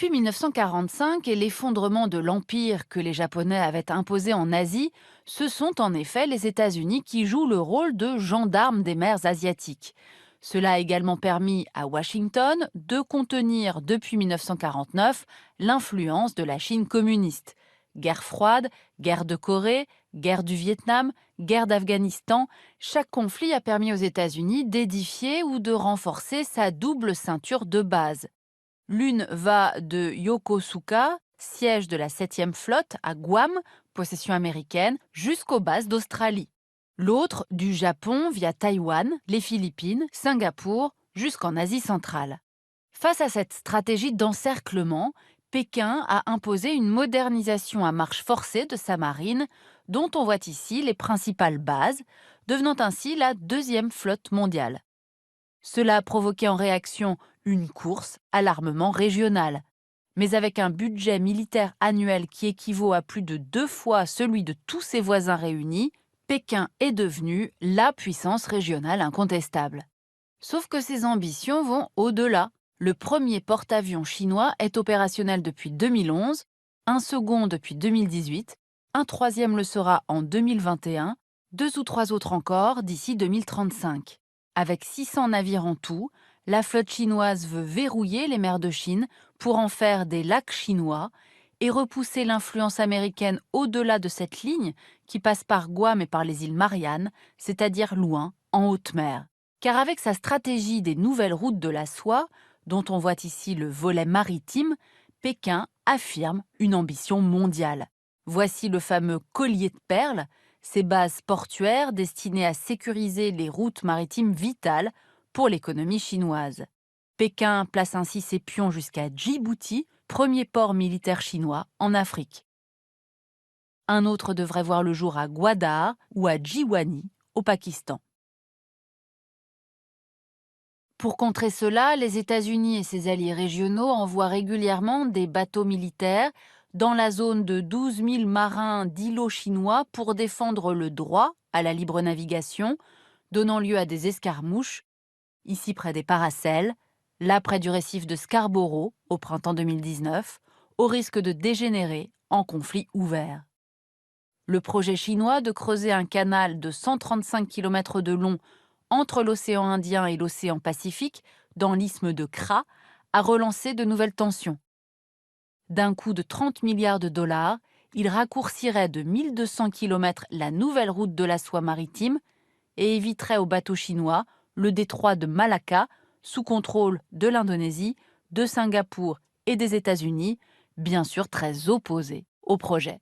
Depuis 1945 et l'effondrement de l'empire que les Japonais avaient imposé en Asie, ce sont en effet les États-Unis qui jouent le rôle de gendarmes des mers asiatiques. Cela a également permis à Washington de contenir depuis 1949 l'influence de la Chine communiste. Guerre froide, guerre de Corée, guerre du Vietnam, guerre d'Afghanistan, chaque conflit a permis aux États-Unis d'édifier ou de renforcer sa double ceinture de base. L'une va de Yokosuka, siège de la 7e flotte, à Guam, possession américaine, jusqu'aux bases d'Australie. L'autre du Japon via Taïwan, les Philippines, Singapour, jusqu'en Asie centrale. Face à cette stratégie d'encerclement, Pékin a imposé une modernisation à marche forcée de sa marine, dont on voit ici les principales bases, devenant ainsi la deuxième flotte mondiale. Cela a provoqué en réaction une course à l'armement régional. Mais avec un budget militaire annuel qui équivaut à plus de 2 fois celui de tous ses voisins réunis, Pékin est devenu la puissance régionale incontestable. Sauf que ses ambitions vont au-delà. Le premier porte-avions chinois est opérationnel depuis 2011, un second depuis 2018, un troisième le sera en 2021, deux ou trois autres encore d'ici 2035. Avec 600 navires en tout, la flotte chinoise veut verrouiller les mers de Chine pour en faire des lacs chinois et repousser l'influence américaine au-delà de cette ligne qui passe par Guam et par les îles Mariannes, c'est-à-dire loin, en haute mer. Car avec sa stratégie des nouvelles routes de la soie, dont on voit ici le volet maritime, Pékin affirme une ambition mondiale. Voici le fameux collier de perles, ces bases portuaires destinées à sécuriser les routes maritimes vitales pour l'économie chinoise. Pékin place ainsi ses pions jusqu'à Djibouti, premier port militaire chinois en Afrique. Un autre devrait voir le jour à Gwadar ou à Jiwani, au Pakistan. Pour contrer cela, les États-Unis et ses alliés régionaux envoient régulièrement des bateaux militaires dans la zone de 12 000 marins d'îlots chinois pour défendre le droit à la libre navigation, donnant lieu à des escarmouches, ici près des Paracels, là près du récif de Scarborough au printemps 2019, au risque de dégénérer en conflit ouvert. Le projet chinois de creuser un canal de 135 km de long entre l'océan Indien et l'océan Pacifique, dans l'isthme de Kra, a relancé de nouvelles tensions. D'un coût de 30 milliards de dollars, il raccourcirait de 1200 km la nouvelle route de la soie maritime et éviterait aux bateaux chinois le détroit de Malacca, sous contrôle de l'Indonésie, de Singapour et des États-Unis, bien sûr très opposés au projet.